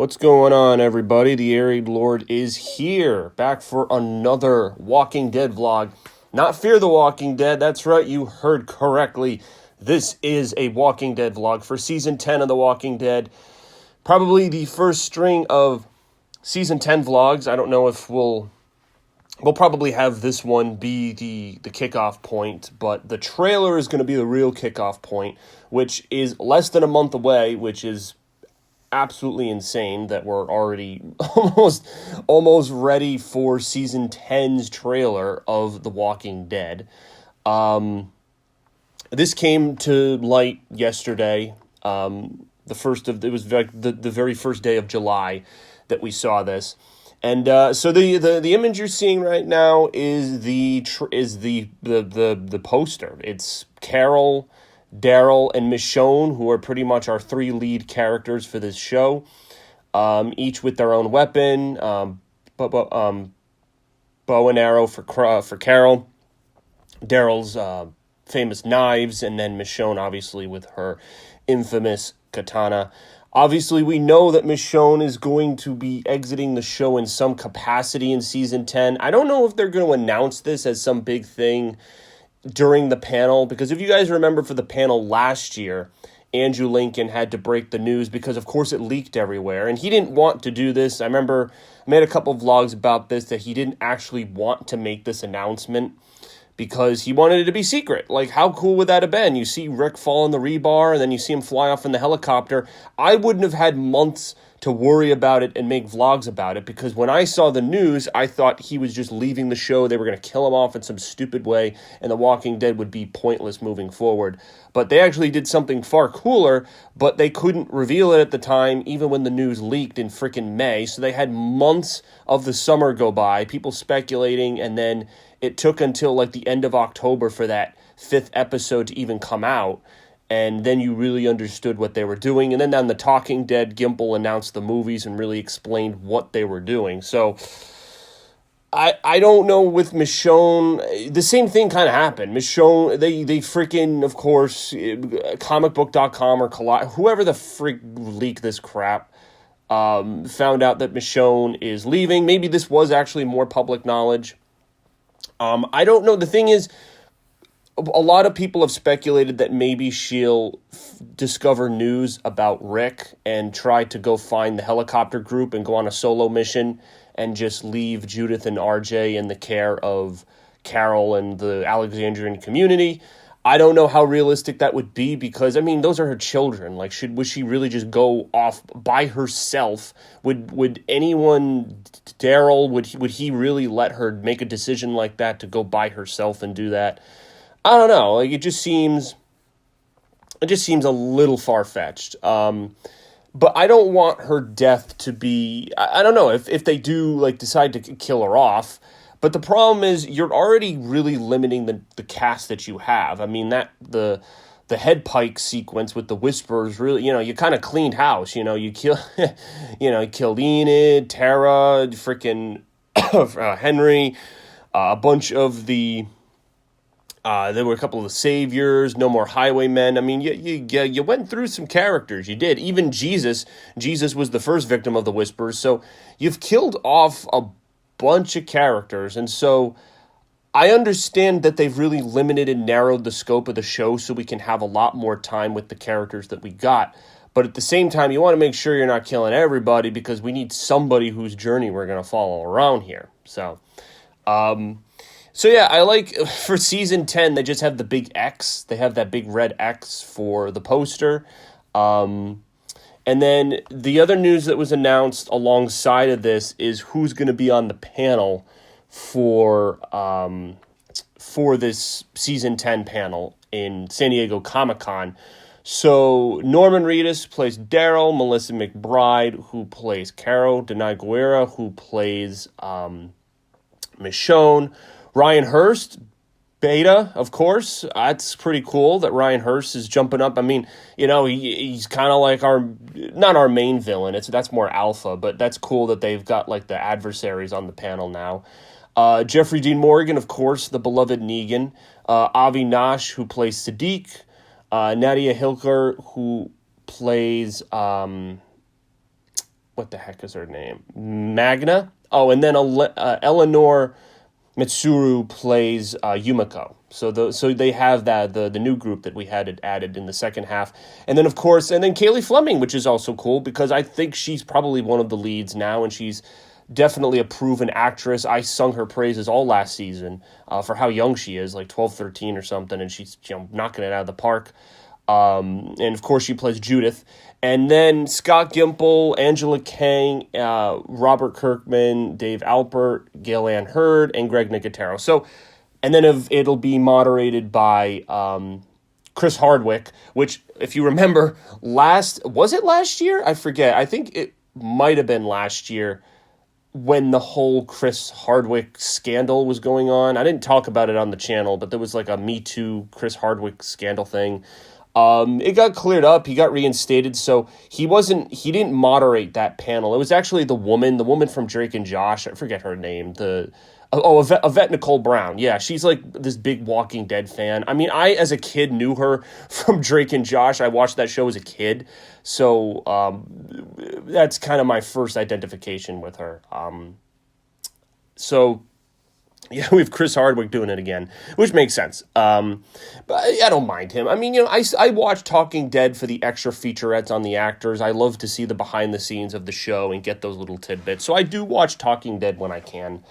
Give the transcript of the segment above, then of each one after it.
What's going on, everybody? The Arid Lord is here, back for another Walking Dead vlog. Not Fear the Walking Dead, that's right, you heard correctly. This is a Walking Dead vlog for Season 10 of The Walking Dead. Probably the first string of Season 10 vlogs. I don't know if we'll probably have this one be the kickoff point, but the trailer is going to be the real kickoff point, which is less than a month away, which is absolutely insane that we're already almost ready for Season 10's trailer of The Walking Dead. This came to light yesterday. It was like the very first day of July that we saw this. And so the image you're seeing right now is the poster. It's Carol, Daryl, and Michonne, who are pretty much our three lead characters for this show, each with their own weapon. Bow and arrow for Carol, Daryl's famous knives, and then Michonne, obviously, with her infamous katana. Obviously, we know that Michonne is going to be exiting the show in some capacity in Season 10. I don't know if they're going to announce this as some big thing during the panel, because if you guys remember for the panel last year, Andrew Lincoln had to break the news because, of course, it leaked everywhere, and he didn't want to do this. I remember I made a couple of vlogs about this, that he didn't actually want to make this announcement because he wanted it to be secret. Like, how cool would that have been? You see Rick fall in the rebar, and then you see him fly off in the helicopter. I wouldn't have had months to worry about it and make vlogs about it, because when I saw the news, I thought he was just leaving the show. They were going to kill him off in some stupid way, and The Walking Dead would be pointless moving forward. But they actually did something far cooler, but they couldn't reveal it at the time, even when the news leaked in frickin' May. So they had months of the summer go by, people speculating, and then it took until like the end of October for that 5th episode to even come out. And then you really understood what they were doing. And then on The Talking Dead, Gimple announced the movies and really explained what they were doing. So I don't know with Michonne. The same thing kind of happened. Michonne, they freaking, of course, comicbook.com or whoever the freak leaked this crap, found out that Michonne is leaving. Maybe this was actually more public knowledge. I don't know. The thing is, a lot of people have speculated that maybe she'll discover news about Rick and try to go find the helicopter group and go on a solo mission and just leave Judith and RJ in the care of Carol and the Alexandrian community. I don't know how realistic that would be, because, I mean, those are her children. Like, would she really just go off by herself? Would anyone, Daryl, would he really let her make a decision like that to go by herself and do that? I don't know. Like, it just seems a little far-fetched. But I don't want her death to be, I don't know, if they do, like, decide to kill her off. But the problem is, you're already really limiting the cast that you have. I mean, the head pike sequence with the Whisperers, really, you kind of cleaned house. You kill, you killed Enid, Tara, freaking Henry, a bunch of the. There were a couple of the Saviors, No More Highwaymen. I mean, you went through some characters. You did. Even Jesus was the first victim of the Whispers. So you've killed off a bunch of characters. And so I understand that they've really limited and narrowed the scope of the show so we can have a lot more time with the characters that we got. But at the same time, you want to make sure you're not killing everybody, because we need somebody whose journey we're going to follow around here. So yeah, I like, for Season 10, they just have the big X. They have that big red X for the poster. And then the other news that was announced alongside of this is who's going to be on the panel for this Season 10 panel in San Diego Comic-Con. So Norman Reedus plays Daryl, Melissa McBride, who plays Carol, Denai Guerra, who plays Michonne, Ryan Hurst, Beta, of course. That's pretty cool that Ryan Hurst is jumping up. I mean, he's kind of like not our main villain. That's more Alpha, but that's cool that they've got like the adversaries on the panel now. Jeffrey Dean Morgan, of course, the beloved Negan. Avi Nash, who plays Sadiq. Nadia Hilker, who plays what the heck is her name? Magna. Oh, and then Eleanor Mitsuru plays Yumiko. So they have the new group that we had added in the second half. And then, of course, Kaylee Fleming, which is also cool because I think she's probably one of the leads now, and she's definitely a proven actress. I sung her praises all last season for how young she is, like 12, 13 or something, and she's knocking it out of the park. And, of course, she plays Judith. And then Scott Gimple, Angela Kang, Robert Kirkman, Dave Alpert, Gail Ann Hurd, and Greg Nicotero. So, and then it'll be moderated by Chris Hardwick, which, if you remember, was it last year? I forget. I think it might have been last year when the whole Chris Hardwick scandal was going on. I didn't talk about it on the channel, but there was like a Me Too Chris Hardwick scandal thing. It got cleared up. He got reinstated, so he didn't moderate that panel. It was actually the woman from Drake and Josh. I forget her name. Yvette Nicole Brown. Yeah, she's like this big Walking Dead fan. I mean, I, as a kid, knew her from Drake and Josh. I watched that show as a kid, so that's kind of my first identification with her. Yeah, we have Chris Hardwick doing it again, which makes sense. But I don't mind him. I mean, I watch Talking Dead for the extra featurettes on the actors. I love to see the behind the scenes of the show and get those little tidbits. So I do watch Talking Dead when I can.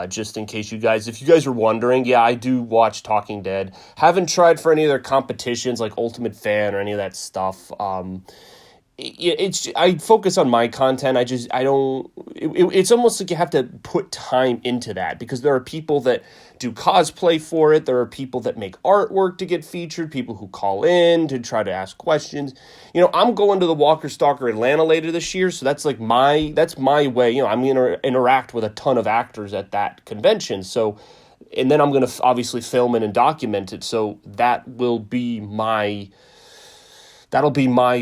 Just in case if you guys are wondering, yeah, I do watch Talking Dead. Haven't tried for any of their competitions like Ultimate Fan or any of that stuff. I focus on my content. It's almost like you have to put time into that because there are people that do cosplay for it. There are people that make artwork to get featured, people who call in to try to ask questions. I'm going to the Walker Stalker Atlanta later this year. So that's my way. I'm going to interact with a ton of actors at that convention. So, and then I'm going to obviously film it and document it. So that'll be my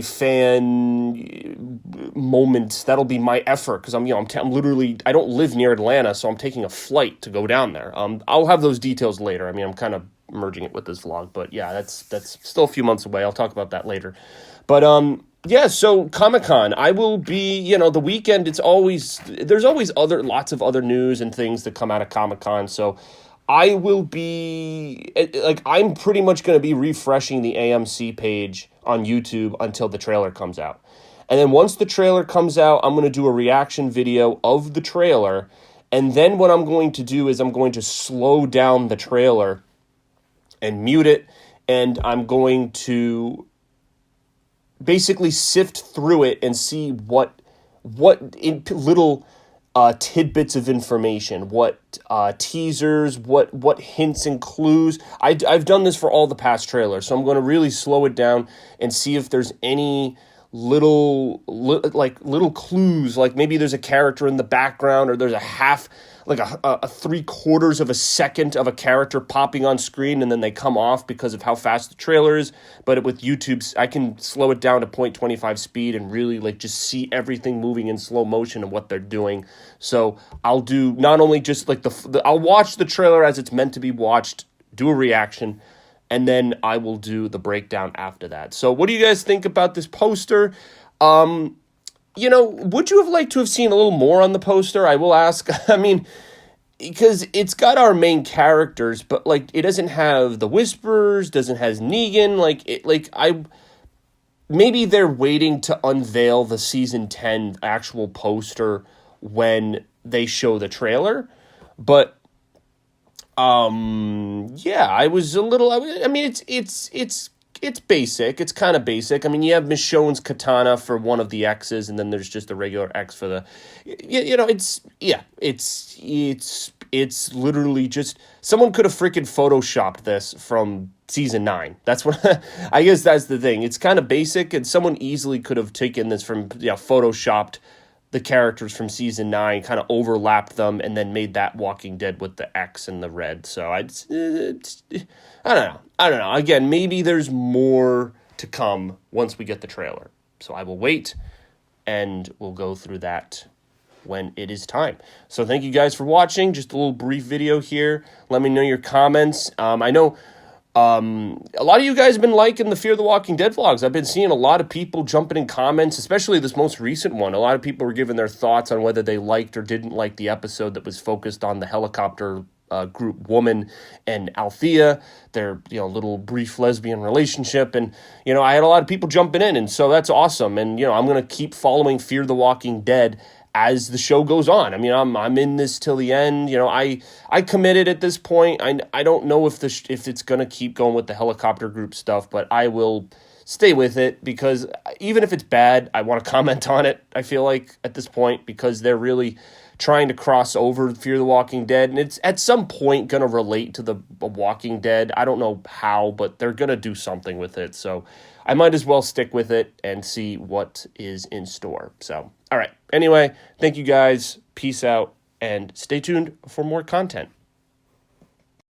fan moment. That'll be my effort because I'm literally, I don't live near Atlanta, so I'm taking a flight to go down there. I'll have those details later. I mean, I'm kind of merging it with this vlog, but yeah, that's still a few months away. I'll talk about that later. But yeah, so Comic-Con, I will be, the weekend. There's always lots of other news and things that come out of Comic-Con. So I will be I'm pretty much going to be refreshing the AMC page on YouTube until the trailer comes out. And then once the trailer comes out, I'm going to do a reaction video of the trailer. And then what I'm going to do is I'm going to slow down the trailer and mute it. And I'm going to basically sift through it and see what little tidbits of information, what teasers, what hints and clues. I've done this for all the past trailers, so I'm going to really slow it down and see if there's any little clues, like maybe there's a character in the background or there's a 3/4 of a second of a character popping on screen and then they come off because of how fast the trailer is. But with YouTube, I can slow it down to 0.25 speed and really just see everything moving in slow motion and what they're doing. So I'll do not only just I'll watch the trailer as it's meant to be watched, do a reaction, and then I will do the breakdown after that. So what do you guys think about this poster? Would you have liked to have seen a little more on the poster? I will ask. I mean, because it's got our main characters, but it doesn't have the Whisperers, doesn't have Negan. Maybe they're waiting to unveil the season 10 actual poster when they show the trailer. But yeah, I was a little. I mean, it's basic. It's kind of basic. I mean, you have Michonne's katana for one of the X's, and then there's just a regular X for the. It's literally just someone could have freaking photoshopped this from season 9. That's what I guess that's the thing. It's kind of basic, and someone easily could have taken this from photoshopped the characters from season 9, kind of overlapped them, and then made that Walking Dead with the X and the red. So I don't know. Again, maybe there's more to come once we get the trailer. So I will wait, and we'll go through that when it is time. So thank you guys for watching. Just a little brief video here. Let me know your comments. I know A lot of you guys have been liking the Fear the Walking Dead vlogs. I've been seeing a lot of people jumping in comments, especially this most recent one. A lot of people were giving their thoughts on whether they liked or didn't like the episode that was focused on the helicopter group woman and Althea, their little brief lesbian relationship. And I had a lot of people jumping in, and so that's awesome. And I'm going to keep following Fear the Walking Dead as the show goes on. I mean, I'm in this till the end. I committed at this point. I don't know if it's going to keep going with the helicopter group stuff, but I will stay with it, because even if it's bad, I want to comment on it, I feel like, at this point, because they're really trying to cross over Fear the Walking Dead, and it's at some point going to relate to the Walking Dead. I don't know how, but they're going to do something with it, so I might as well stick with it and see what is in store. So, all right. Anyway, thank you guys. Peace out, and stay tuned for more content.